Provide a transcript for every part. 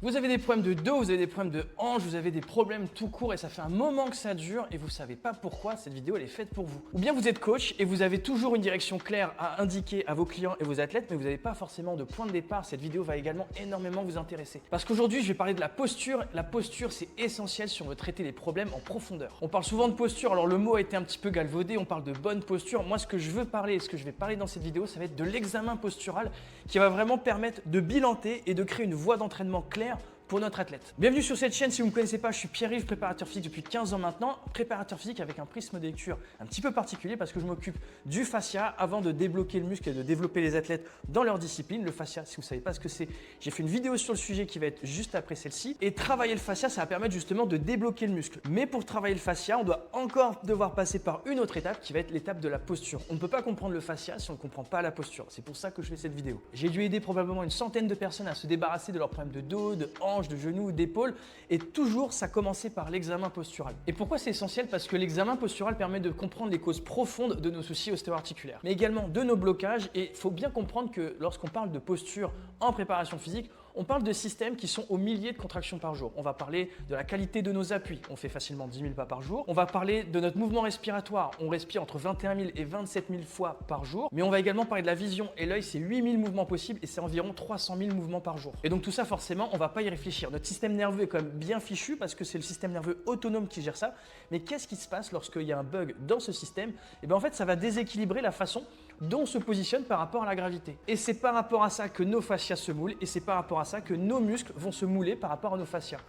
Vous avez des problèmes de dos, vous avez des problèmes de hanche, vous avez des problèmes tout court et ça fait un moment que ça dure et vous ne savez pas pourquoi cette vidéo elle est faite pour vous. Ou bien vous êtes coach et vous avez toujours une direction claire à indiquer à vos clients et vos athlètes, mais vous n'avez pas forcément de point de départ. Cette vidéo va également énormément vous intéresser. Parce qu'aujourd'hui, je vais parler de la posture. La posture, c'est essentiel si on veut traiter les problèmes en profondeur. On parle souvent de posture, alors le mot a été un petit peu galvaudé, on parle de bonne posture. Moi, ce que je veux parler et ce que je vais parler dans cette vidéo, ça va être de l'examen postural qui va vraiment permettre de bilanter et de créer une voie d'entraînement claire pour notre athlète. Bienvenue sur cette chaîne. Si vous ne me connaissez pas, je suis Pierre-Yves, préparateur physique depuis 15 ans maintenant. Préparateur physique avec un prisme de lecture un petit peu particulier parce que je m'occupe du fascia avant de débloquer le muscle et de développer les athlètes dans leur discipline. Le fascia, si vous ne savez pas ce que c'est, j'ai fait une vidéo sur le sujet qui va être juste après celle-ci. Et travailler le fascia, ça va permettre justement de débloquer le muscle. Mais pour travailler le fascia, on doit encore devoir passer par une autre étape qui va être l'étape de la posture. On ne peut pas comprendre le fascia si on ne comprend pas la posture. C'est pour ça que je fais cette vidéo. J'ai dû aider probablement une centaine de personnes à se débarrasser de leurs problèmes de dos, de hanches, de genoux, d'épaule, et toujours ça commençait par l'examen postural. Et pourquoi c'est essentiel? Parce que l'examen postural permet de comprendre les causes profondes de nos soucis ostéo-articulaires, mais également de nos blocages. Et il faut bien comprendre que lorsqu'on parle de posture en préparation physique, on parle de systèmes qui sont aux milliers de contractions par jour. On va parler de la qualité de nos appuis. On fait facilement 10 000 pas par jour. On va parler de notre mouvement respiratoire. On respire entre 21 000 et 27 000 fois par jour. Mais on va également parler de la vision. Et l'œil, c'est 8 000 mouvements possibles et c'est environ 300 000 mouvements par jour. Et donc tout ça, forcément, on ne va pas y réfléchir. Notre système nerveux est quand même bien fichu parce que c'est le système nerveux autonome qui gère ça. Mais qu'est-ce qui se passe lorsqu'il y a un bug dans ce système? Et bien en fait, ça va déséquilibrer la façon dont on se positionne par rapport à la gravité. Et c'est par rapport à ça que nos fascias se moulent et c'est par rapport à ça que nos muscles vont se mouler par rapport à nos fascias.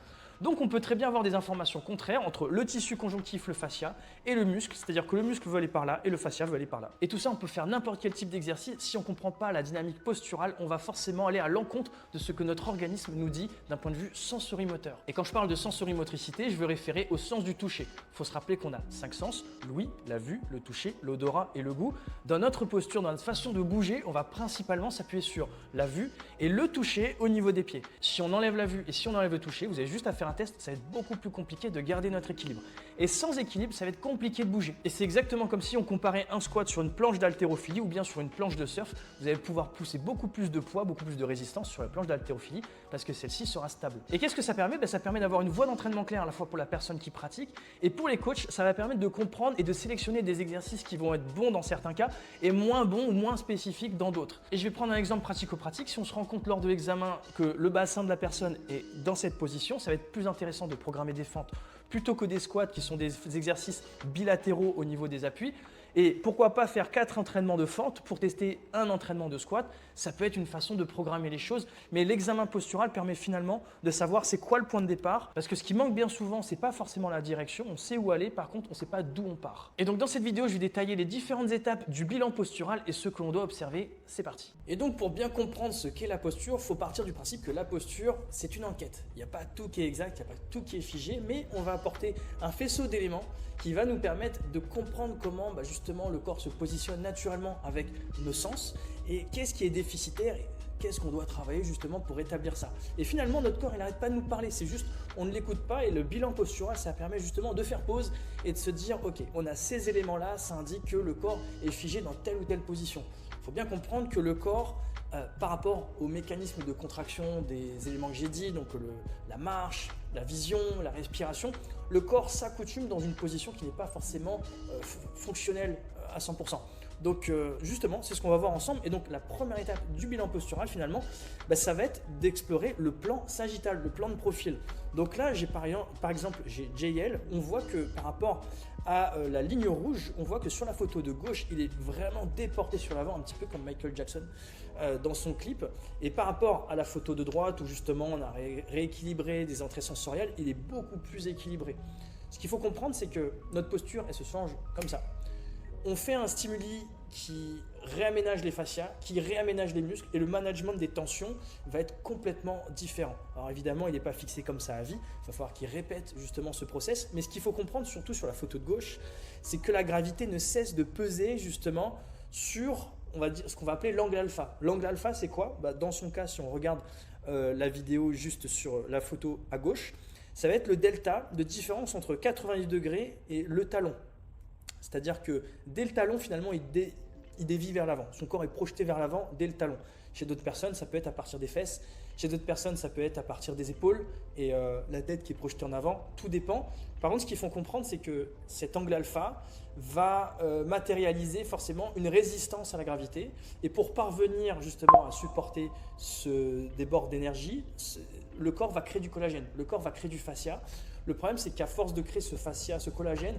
Donc on peut très bien avoir des informations contraires entre le tissu conjonctif, le fascia, et le muscle, c'est-à-dire que le muscle veut aller par là et le fascia veut aller par là. Et tout ça, on peut faire n'importe quel type d'exercice. Si on ne comprend pas la dynamique posturale, on va forcément aller à l'encontre de ce que notre organisme nous dit d'un point de vue sensorimoteur. Et quand je parle de sensorimotricité, je veux référer au sens du toucher. Il faut se rappeler qu'on a 5 sens: l'ouïe, la vue, le toucher, l'odorat et le goût. Dans notre posture, dans notre façon de bouger, on va principalement s'appuyer sur la vue et le toucher au niveau des pieds. Si on enlève la vue et si on enlève le toucher, vous avez juste à faire un test, ça va être beaucoup plus compliqué de garder notre équilibre. Et sans équilibre, ça va être compliqué de bouger. Et c'est exactement comme si on comparait un squat sur une planche d'haltérophilie ou bien sur une planche de surf. Vous allez pouvoir pousser beaucoup plus de poids, beaucoup plus de résistance sur la planche d'haltérophilie parce que celle-ci sera stable. Et qu'est-ce que ça permet? Ça permet d'avoir une voie d'entraînement claire à la fois pour la personne qui pratique et pour les coachs. Ça va permettre de comprendre et de sélectionner des exercices qui vont être bons dans certains cas et moins bons ou moins spécifiques dans d'autres. Et je vais prendre un exemple pratico-pratique. Si on se rend compte lors de l'examen que le bassin de la personne est dans cette position, ça va être plus intéressant de programmer des fentes plutôt que des squats qui sont des exercices bilatéraux au niveau des appuis. Et pourquoi pas faire 4 entraînements de fente pour tester un entraînement de squat? Ça peut être une façon de programmer les choses, mais l'examen postural permet finalement de savoir c'est quoi le point de départ, parce que ce qui manque bien souvent, c'est pas forcément la direction, on sait où aller, par contre on sait pas d'où on part. Et donc dans cette vidéo, je vais détailler les différentes étapes du bilan postural et ce que l'on doit observer. C'est parti. Et donc pour bien comprendre ce qu'est la posture, il faut partir du principe que la posture, c'est une enquête. Il n'y a pas tout qui est exact, il n'y a pas tout qui est figé, mais on va apporter un faisceau d'éléments qui va nous permettre de comprendre comment justement le corps se positionne naturellement avec nos sens et qu'est-ce qui est déficitaire et qu'est-ce qu'on doit travailler justement pour établir ça. Et finalement, notre corps, il n'arrête pas de nous parler, c'est juste on ne l'écoute pas et le bilan postural, ça permet justement de faire pause et de se dire ok, on a ces éléments-là, ça indique que le corps est figé dans telle ou telle position. Il faut bien comprendre que le corps, par rapport au mécanisme de contraction des éléments que j'ai dit, donc la marche, la vision, la respiration, le corps s'accoutume dans une position qui n'est pas forcément fonctionnelle à 100%. Donc justement, c'est ce qu'on va voir ensemble. Et donc la première étape du bilan postural finalement, ça va être d'explorer le plan sagittal, le plan de profil. Donc là, j'ai par exemple, j'ai JL, on voit que par rapport à la ligne rouge, on voit que sur la photo de gauche, il est vraiment déporté sur l'avant, un petit peu comme Michael Jackson dans son clip. Et par rapport à la photo de droite, où justement on a rééquilibré des entrées sensorielles, il est beaucoup plus équilibré. Ce qu'il faut comprendre, c'est que notre posture, elle se change comme ça. On fait un stimuli qui réaménage les fascias, qui réaménage les muscles et le management des tensions va être complètement différent. Alors évidemment, il n'est pas fixé comme ça à vie, il va falloir qu'il répète justement ce process. Mais ce qu'il faut comprendre, surtout sur la photo de gauche, c'est que la gravité ne cesse de peser justement sur, on va dire, ce qu'on va appeler l'angle alpha. L'angle alpha, c'est quoi? Dans son cas, si on regarde la vidéo juste sur la photo à gauche, ça va être le delta de différence entre 90 degrés et le talon. C'est-à-dire que dès le talon, finalement, il dévie vers l'avant. Son corps est projeté vers l'avant dès le talon. Chez d'autres personnes, ça peut être à partir des fesses. Chez d'autres personnes, ça peut être à partir des épaules et la tête qui est projetée en avant. Tout dépend. Par contre, ce qu'il faut comprendre, c'est que cet angle alpha va matérialiser forcément une résistance à la gravité. Et pour parvenir justement à supporter ce débord d'énergie, le corps va créer du collagène, le corps va créer du fascia. Le problème, c'est qu'à force de créer ce fascia, ce collagène,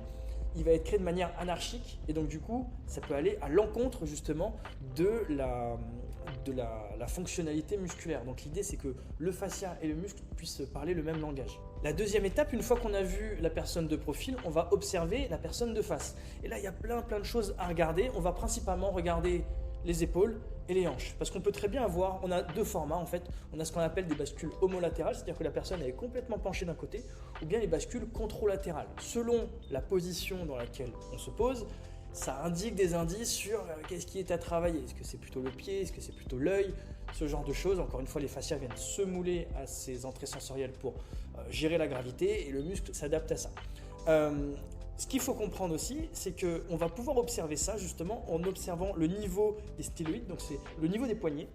il va être créé de manière anarchique et donc du coup, ça peut aller à l'encontre justement de la fonctionnalité musculaire. Donc l'idée, c'est que le fascia et le muscle puissent parler le même langage. La deuxième étape, une fois qu'on a vu la personne de profil, on va observer la personne de face. Et là, il y a plein de choses à regarder. On va principalement regarder les épaules et les hanches. Parce qu'on peut très bien avoir, on a deux formats en fait. On a ce qu'on appelle des bascules homolatérales, c'est-à-dire que la personne est complètement penchée d'un côté, ou bien les bascules contralatérales. Selon la position dans laquelle on se pose, ça indique des indices sur qu'est-ce qui est à travailler. Est-ce que c'est plutôt le pied, est-ce que c'est plutôt l'œil, ce genre de choses. Encore une fois, les fascias viennent se mouler à ces entrées sensorielles pour gérer la gravité et le muscle s'adapte à ça. Ce qu'il faut comprendre aussi, c'est qu'on va pouvoir observer ça justement en observant le niveau des styloïdes, donc c'est le niveau des poignets.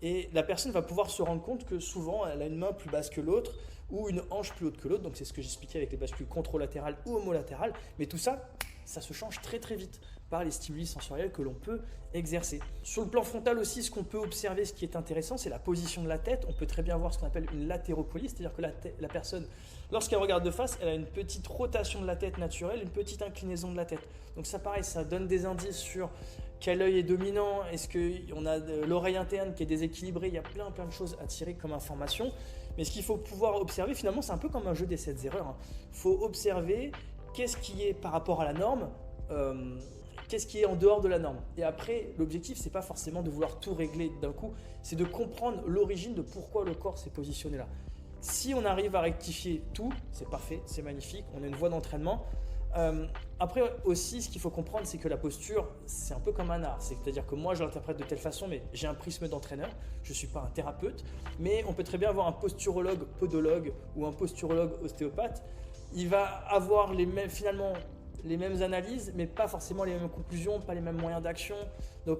Et la personne va pouvoir se rendre compte que souvent elle a une main plus basse que l'autre ou une hanche plus haute que l'autre. Donc c'est ce que j'expliquais avec les bascules contralatérales ou homolatérales. Mais tout ça, ça se change très vite par les stimuli sensoriels que l'on peut exercer. Sur le plan frontal aussi, ce qu'on peut observer, ce qui est intéressant, c'est la position de la tête. On peut très bien voir ce qu'on appelle une latérocolie, c'est-à-dire que la personne, lorsqu'elle regarde de face, elle a une petite rotation de la tête naturelle, une petite inclinaison de la tête. Donc ça pareil, ça donne des indices sur quel œil est dominant, est-ce qu'on a l'oreille interne qui est déséquilibrée, il y a plein de choses à tirer comme information. Mais ce qu'il faut pouvoir observer, finalement, c'est un peu comme un jeu des 7 erreurs. Il faut observer qu'est-ce qui est par rapport à la norme, qu'est-ce qui est en dehors de la norme. Et après, l'objectif, c'est pas forcément de vouloir tout régler d'un coup, c'est de comprendre l'origine de pourquoi le corps s'est positionné là. Si on arrive à rectifier tout, c'est parfait, c'est magnifique, on a une voie d'entraînement. Après aussi, ce qu'il faut comprendre, c'est que la posture, c'est un peu comme un art. C'est-à-dire que moi, je l'interprète de telle façon, mais j'ai un prisme d'entraîneur. Je ne suis pas un thérapeute, mais on peut très bien avoir un posturologue podologue ou un posturologue ostéopathe. Il va avoir finalement les mêmes analyses, mais pas forcément les mêmes conclusions, pas les mêmes moyens d'action. Donc,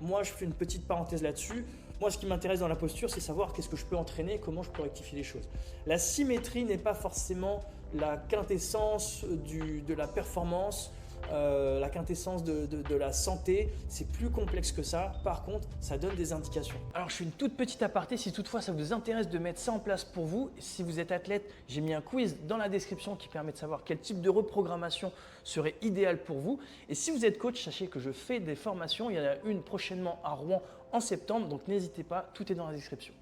moi, je fais une petite parenthèse là-dessus. Moi, ce qui m'intéresse dans la posture, c'est savoir qu'est-ce que je peux entraîner, comment je peux rectifier les choses. La symétrie n'est pas forcément la quintessence de la performance, la quintessence de la santé. C'est plus complexe que ça. Par contre, ça donne des indications. Alors, je fais une toute petite aparté. Si toutefois ça vous intéresse de mettre ça en place pour vous, si vous êtes athlète, j'ai mis un quiz dans la description qui permet de savoir quel type de reprogrammation serait idéal pour vous. Et si vous êtes coach, sachez que je fais des formations. Il y en a une prochainement à Rouen en septembre. Donc, n'hésitez pas, tout est dans la description.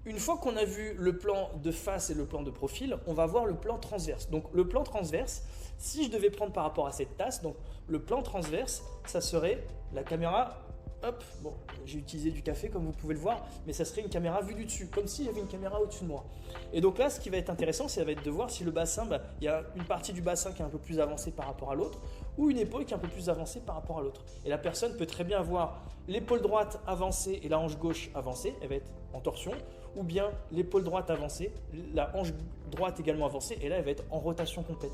Une fois qu'on a vu le plan de face et le plan de profil, on va voir le plan transverse. Donc le plan transverse, si je devais prendre par rapport à cette tasse, donc le plan transverse, ça serait la caméra, hop, bon, j'ai utilisé du café comme vous pouvez le voir, mais ça serait une caméra vue du dessus, comme si j'avais une caméra au-dessus de moi. Et donc là, ce qui va être intéressant, ça va être de voir si le bassin, il y a une partie du bassin qui est un peu plus avancée par rapport à l'autre, ou une épaule qui est un peu plus avancée par rapport à l'autre. Et la personne peut très bien avoir l'épaule droite avancée et la hanche gauche avancée, elle va être en torsion, ou bien l'épaule droite avancée, la hanche droite également avancée, et là, elle va être en rotation complète.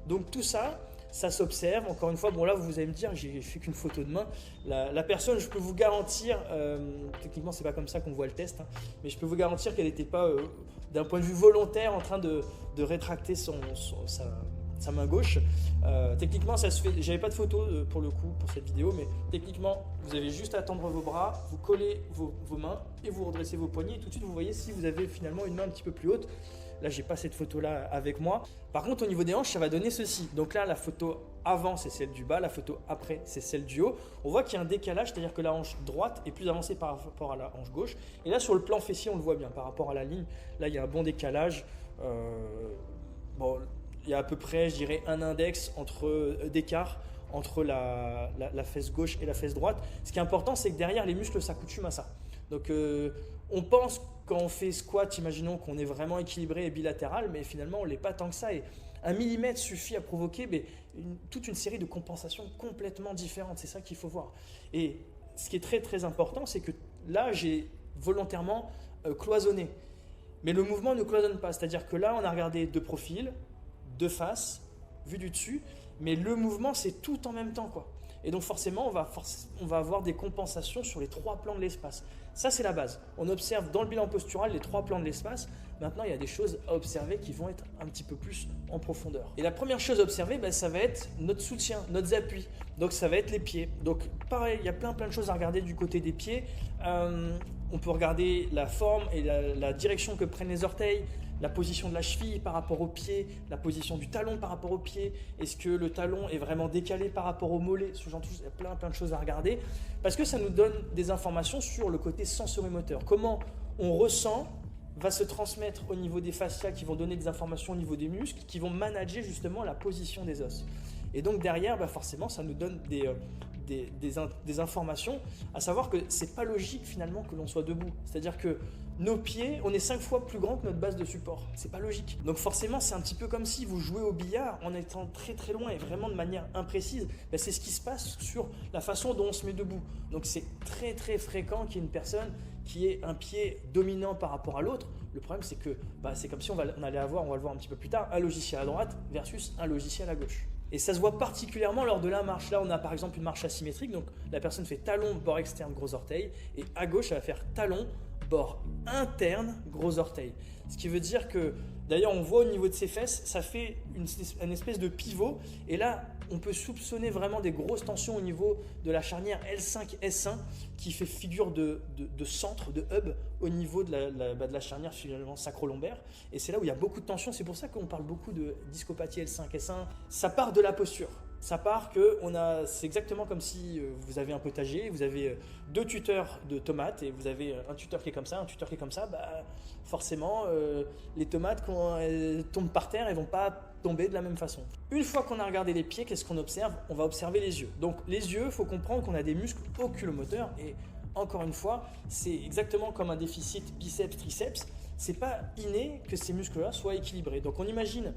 Donc tout ça, ça s'observe. Encore une fois, bon là, vous allez me dire, j'ai fait qu'une photo de main. La personne, je peux vous garantir, techniquement, c'est pas comme ça qu'on voit le test, hein, mais je peux vous garantir qu'elle n'était pas, d'un point de vue volontaire, en train de rétracter sa main gauche. Techniquement, ça se fait. J'avais pas de photo pour le coup pour cette vidéo, mais techniquement, vous avez juste à tendre vos bras, vous collez vos mains et vous redressez vos poignets. Et tout de suite, vous voyez si vous avez finalement une main un petit peu plus haute. Là, j'ai pas cette photo-là avec moi. Par contre, au niveau des hanches, ça va donner ceci. Donc là, la photo avant, c'est celle du bas. La photo après, c'est celle du haut. On voit qu'il y a un décalage, c'est-à-dire que la hanche droite est plus avancée par rapport à la hanche gauche. Et là, sur le plan fessier, on le voit bien par rapport à la ligne. Là, il y a un bon décalage. Bon, il y a à peu près, je dirais, un index d'écart entre la fesse gauche et la fesse droite. Ce qui est important, c'est que derrière, les muscles s'accoutument à ça. Donc, on pense quand on fait squat, imaginons qu'on est vraiment équilibré et bilatéral, mais finalement, on ne l'est pas tant que ça. Et 1 millimètre suffit à provoquer toute une série de compensations complètement différentes. C'est ça qu'il faut voir. Et ce qui est très important, c'est que là, j'ai volontairement cloisonné. Mais le mouvement ne cloisonne pas. C'est-à-dire que là, on a regardé de profil, de face, vu du dessus, mais le mouvement, c'est tout en même temps, quoi. Et donc forcément, on va avoir des compensations sur les 3 plans de l'espace. Ça, c'est la base. On observe dans le bilan postural les 3 plans de l'espace. Maintenant, il y a des choses à observer qui vont être un petit peu plus en profondeur. Et la première chose à observer, ça va être notre soutien, notre appui. Donc, ça va être les pieds. Donc, pareil, il y a plein de choses à regarder du côté des pieds. On peut regarder la forme et la direction que prennent les orteils, la position de la cheville par rapport au pied, la position du talon par rapport au pied. Est-ce que le talon est vraiment décalé par rapport au mollet? Ce genre de choses, il y a plein de choses à regarder parce que ça nous donne des informations sur le côté sensorimoteur. Comment on ressent va se transmettre au niveau des fascias qui vont donner des informations au niveau des muscles qui vont manager justement la position des os. Et donc derrière, forcément, ça nous donne des informations, à savoir que c'est pas logique finalement que l'on soit debout. C'est-à-dire que nos pieds, on est 5 fois plus grand que notre base de support. C'est pas logique. Donc forcément, c'est un petit peu comme si vous jouez au billard en étant très loin et vraiment de manière imprécise. C'est ce qui se passe sur la façon dont on se met debout. Donc c'est très fréquent qu'il y ait une personne qui ait un pied dominant par rapport à l'autre. Le problème, c'est que c'est comme si on allait avoir, on va le voir un petit peu plus tard, un logiciel à droite versus un logiciel à gauche. Et ça se voit particulièrement lors de la marche. Là, on a par exemple une marche asymétrique. Donc, la personne fait talon, bord externe, gros orteil. Et à gauche, elle va faire talon, bord interne, gros orteil. Ce qui veut dire que, d'ailleurs, on voit au niveau de ses fesses, ça fait une espèce de pivot. Et là, on peut soupçonner vraiment des grosses tensions au niveau de la charnière L5-S1 qui fait figure de centre, de hub au niveau de la charnière finalement sacro-lombaire. Et c'est là où il y a beaucoup de tension. C'est pour ça qu'on parle beaucoup de discopathie L5-S1. Ça part de la posture. Ça part c'est exactement comme si vous avez un potager, vous avez 2 tuteurs de tomates et vous avez un tuteur qui est comme ça, un tuteur qui est comme ça. Forcément, les tomates, quand elles tombent par terre, elles ne vont pas tomber de la même façon. Une fois qu'on a regardé les pieds, qu'est-ce qu'on observe? On va observer les yeux. Donc les yeux, il faut comprendre qu'on a des muscles oculomoteurs et encore une fois, c'est exactement comme un déficit biceps-triceps. C'est pas inné que ces muscles-là soient équilibrés. Donc on imagine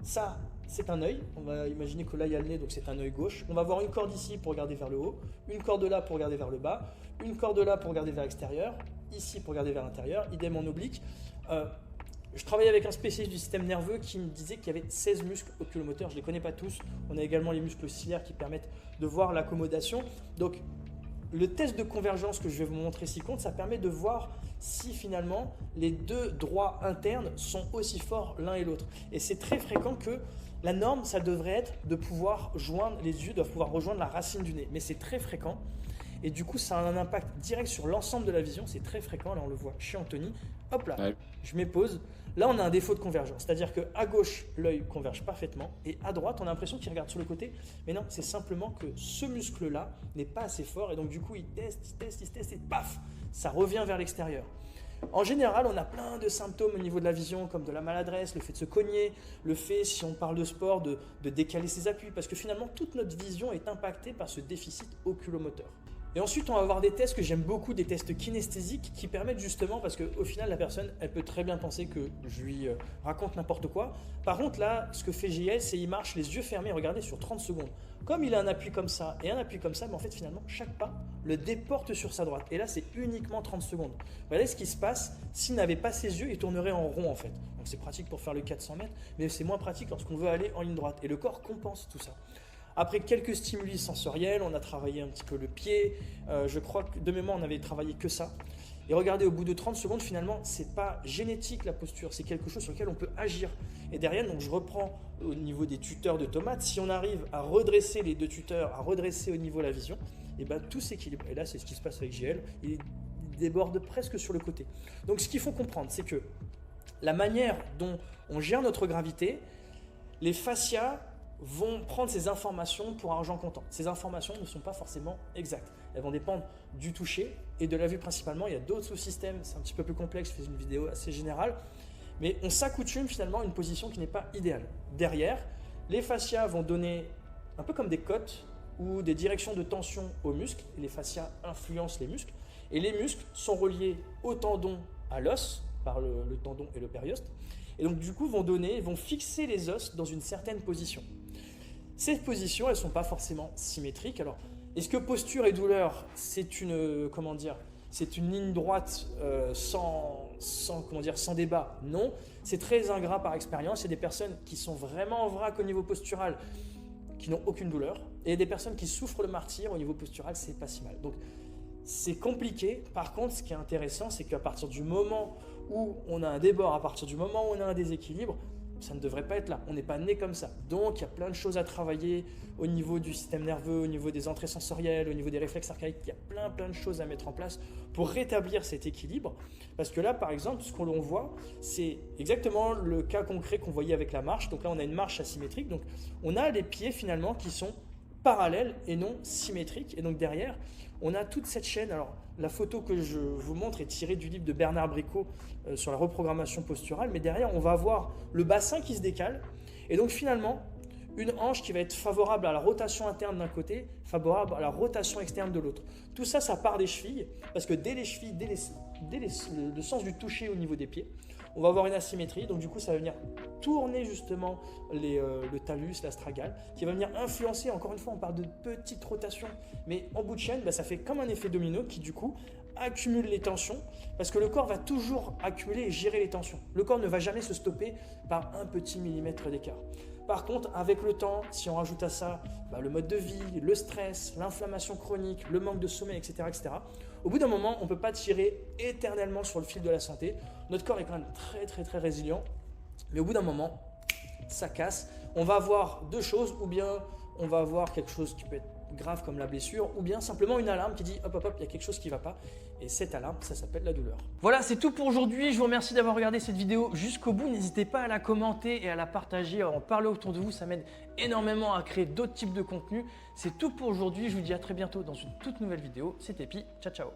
ça, c'est un œil. On va imaginer que là il y a le nez, donc c'est un œil gauche. On va avoir une corde ici pour regarder vers le haut, une corde là pour regarder vers le bas, une corde là pour regarder vers l'extérieur, ici pour regarder vers l'intérieur, idem en oblique. Je travaillais avec un spécialiste du système nerveux qui me disait qu'il y avait 16 muscles oculomoteurs. Je ne les connais pas tous. On a également les muscles ciliaires qui permettent de voir l'accommodation. Donc, le test de convergence que je vais vous montrer ci-contre, ça permet de voir si finalement les 2 droits internes sont aussi forts l'un et l'autre. Et c'est très fréquent que la norme, ça devrait être de pouvoir joindre, les yeux doivent pouvoir rejoindre la racine du nez. Mais c'est très fréquent. Et du coup, ça a un impact direct sur l'ensemble de la vision. C'est très fréquent. Là, on le voit chez Anthony. Hop là, ouais. Je m'épose. Là, on a un défaut de convergence. C'est-à-dire qu'à gauche, l'œil converge parfaitement. Et à droite, on a l'impression qu'il regarde sur le côté. Mais non, c'est simplement que ce muscle-là n'est pas assez fort. Et donc, du coup, il teste et paf, ça revient vers l'extérieur. En général, on a plein de symptômes au niveau de la vision, comme de la maladresse, le fait de se cogner, le fait, si on parle de sport, de décaler ses appuis. Parce que finalement, toute notre vision est impactée par ce déficit oculomoteur. Et ensuite, on va avoir des tests que j'aime beaucoup, des tests kinesthésiques qui permettent justement, parce qu'au final, la personne, elle peut très bien penser que je lui raconte n'importe quoi. Par contre, là, ce que fait JL, c'est qu'il marche les yeux fermés, regardez, sur 30 secondes. Comme il a un appui comme ça et un appui comme ça, mais en fait, finalement, chaque pas le déporte sur sa droite. Et là, c'est uniquement 30 secondes. Regardez ce qui se passe. S'il n'avait pas ses yeux, il tournerait en rond, en fait. Donc, c'est pratique pour faire le 400 mètres, mais c'est moins pratique lorsqu'on veut aller en ligne droite. Et le corps compense tout ça. Après quelques stimuli sensoriels, on a travaillé un petit peu le pied. Je crois que de mémoire, on avait travaillé que ça. Et regardez, au bout de 30 secondes, finalement, c'est pas génétique la posture, c'est quelque chose sur lequel on peut agir. Et derrière, donc, je reprends au niveau des tuteurs de tomates. Si on arrive à redresser les 2 tuteurs, à redresser au niveau de la vision, et tout s'équilibre. Et là, c'est ce qui se passe avec JL. Il déborde presque sur le côté. Donc, ce qu'il faut comprendre, c'est que la manière dont on gère notre gravité, les fascias vont prendre ces informations pour argent comptant. Ces informations ne sont pas forcément exactes. Elles vont dépendre du toucher et de la vue principalement. Il y a d'autres sous-systèmes, c'est un petit peu plus complexe, je fais une vidéo assez générale. Mais on s'accoutume finalement à une position qui n'est pas idéale. Derrière, les fascias vont donner un peu comme des cotes ou des directions de tension aux muscles. Et les fascias influencent les muscles. Et les muscles sont reliés au tendon, à l'os, par le tendon et le périoste. Et donc du coup, vont fixer les os dans une certaine position. Ces positions, elles ne sont pas forcément symétriques. Alors, est-ce que posture et douleur, c'est une ligne droite sans débat? Non. C'est très ingrat par expérience. Il y a des personnes qui sont vraiment en vrac au niveau postural, qui n'ont aucune douleur. Et il y a des personnes qui souffrent le martyre au niveau postural, c'est pas si mal. Donc, c'est compliqué. Par contre, ce qui est intéressant, c'est qu'à partir du moment où on a un débord, à partir du moment où on a un déséquilibre, ça ne devrait pas être là. On n'est pas né comme ça. Donc, il y a plein de choses à travailler au niveau du système nerveux, au niveau des entrées sensorielles, au niveau des réflexes archaïques. Il y a plein de choses à mettre en place pour rétablir cet équilibre. Parce que là, par exemple, ce que l'on voit, c'est exactement le cas concret qu'on voyait avec la marche. Donc là, on a une marche asymétrique. Donc, on a les pieds finalement qui sont parallèles et non symétriques. Et donc derrière, on a toute cette chaîne. Alors, la photo que je vous montre est tirée du livre de Bernard Bricot sur la reprogrammation posturale. Mais derrière, on va voir le bassin qui se décale. Et donc finalement, une hanche qui va être favorable à la rotation interne d'un côté, favorable à la rotation externe de l'autre. Tout ça, ça part des chevilles. Parce que dès les chevilles, dès le sens du toucher au niveau des pieds, on va avoir une asymétrie. Donc du coup, ça va venir tourner justement le talus, l'astragale, qui va venir influencer, encore une fois, on parle de petites rotations, mais en bout de chaîne, ça fait comme un effet domino qui du coup accumule les tensions, parce que le corps va toujours accumuler et gérer les tensions. Le corps ne va jamais se stopper par un petit millimètre d'écart. Par contre, avec le temps, si on rajoute à ça le mode de vie, le stress, l'inflammation chronique, le manque de sommeil, etc., au bout d'un moment, on ne peut pas tirer éternellement sur le fil de la santé. Notre corps est quand même très résilient, mais au bout d'un moment, ça casse. On va avoir deux choses, ou bien on va avoir quelque chose qui peut être grave comme la blessure, ou bien simplement une alarme qui dit hop, il y a quelque chose qui ne va pas. Et cette alarme, ça s'appelle la douleur. Voilà, c'est tout pour aujourd'hui. Je vous remercie d'avoir regardé cette vidéo jusqu'au bout. N'hésitez pas à la commenter et à la partager, à en parler autour de vous. Ça m'aide énormément à créer d'autres types de contenus. C'est tout pour aujourd'hui. Je vous dis à très bientôt dans une toute nouvelle vidéo. C'était Pi. Ciao, ciao.